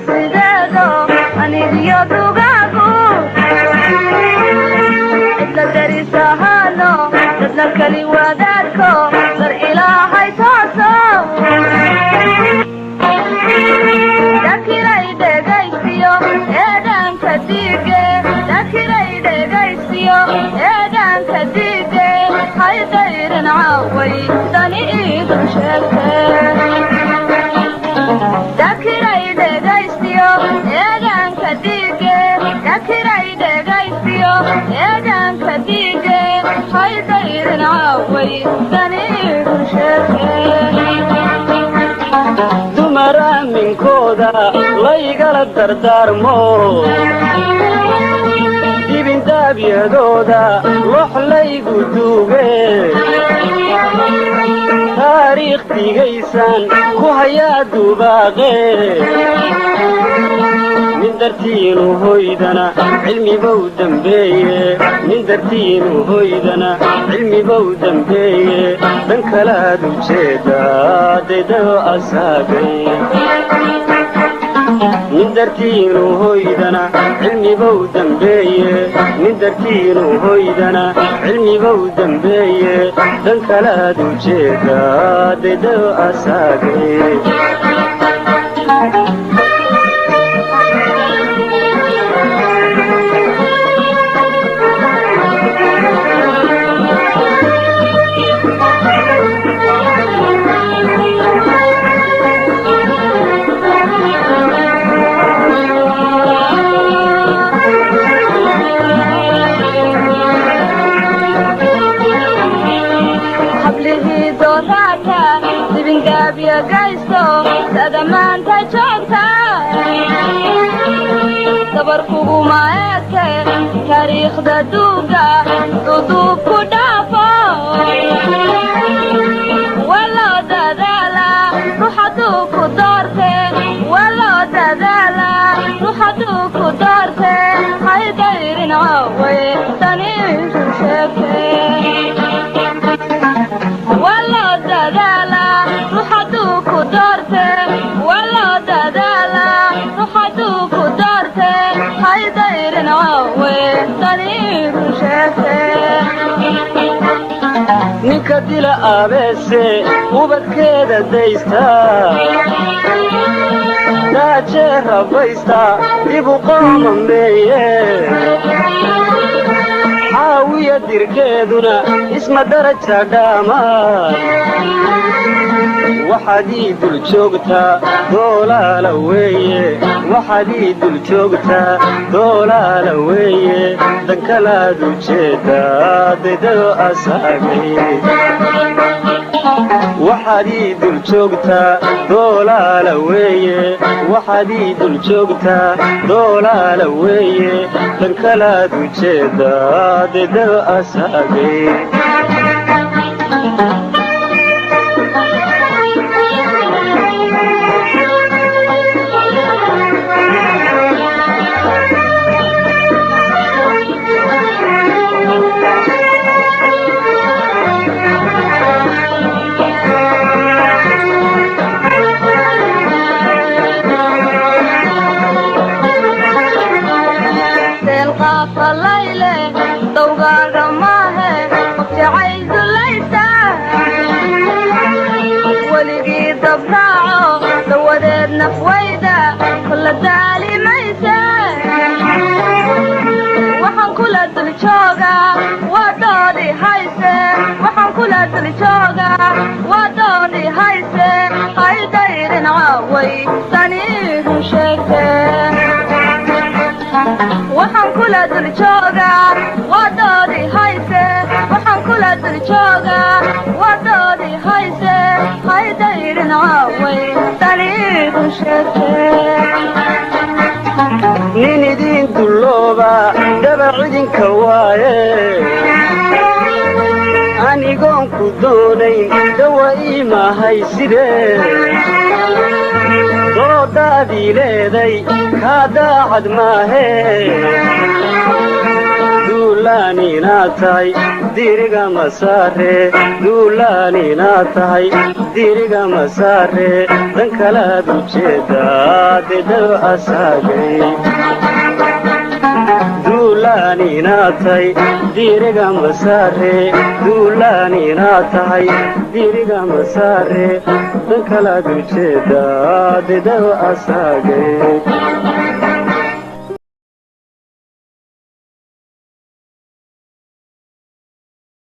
sideedo anigiyo dugagu cidla darisahano dadla kali wadaadko dar ilaahay tooso dakiray dhegaysiyo eedaanka diige dakiray dhegaysiyo eedaanka diige haydayrin caaway dani iidan sheegte dakiray dhegaysiyo eedaanka diige dakiray dhegaysiyo eedaanka diige haydayrin caaway dani iidan sheegte dumara minkooda laygala dardaarmo dibindaabyadooda lox laygu duuge taariikh digaysan ku hayaa dubaaqe nin dartiinu hoydana cilmibow dambeeye nin dartiinu hoydana cilmibow dambeeye dhan kalaad ujeeda daydao asaagay nin dartiinu hoydana cilmibow dambeeye nin dartiinu hoydana cilmibow dambeeye dhan kalaad ujeeda daydao asaagay gaysto sada maanta joogta dabar kuguma eegte taariikhda duuga duduub ku dhaafo waloo dadaala ruuxaduu ku doorte waloo dadaala ruuxaduu ku doorte haydayrin caaway daniisu sheegte waloo dadaala ruuxaduu ku doorte waloo dadaala ruuxaduu ku doorte haydayrin caaway daniisu sheegte ninka dila aabeese ubadkeeda daysta daajee rabaysta dibu qoomameeye xaawiya dirkeeduna isma daraja dhaamaad waxaad ii dul joogtaa doolaala weeye waxaad ii dul joogtaa doolaala weeye dankalaad ujeedaa daydao asaagay waxaad ii dul joogtaa doolaala weeye waxaad ii dul joogtaa doolaala weeye dankalaad ujeedaa daydao asaagay nafwayda kula daalimaysa waxaan kula dul jooga waa doodi hayse waxaan kula dul jooga waa doodi hayse haydayrin caaway daniisu sheegte waxaan kula dul jooga waa doodi hayse waxaan kula dul jooga waa doodi hayse haydayrin caaway daniisu sheegte nin idin dullooba dabac idinka waaye anigoon ku doonayn dawa iimahay sidee doodaadii leeday kaa daacad maahee duulaan inaad tahay diriga masaare duulaan inaad tahay diriga masaare dan kalaad ujeedaa dedaw asaagay duulaan inaad tahay diriga masaare duulaan inaad tahay diriga masaare dan kalaad ujeedaa dedaw asaagay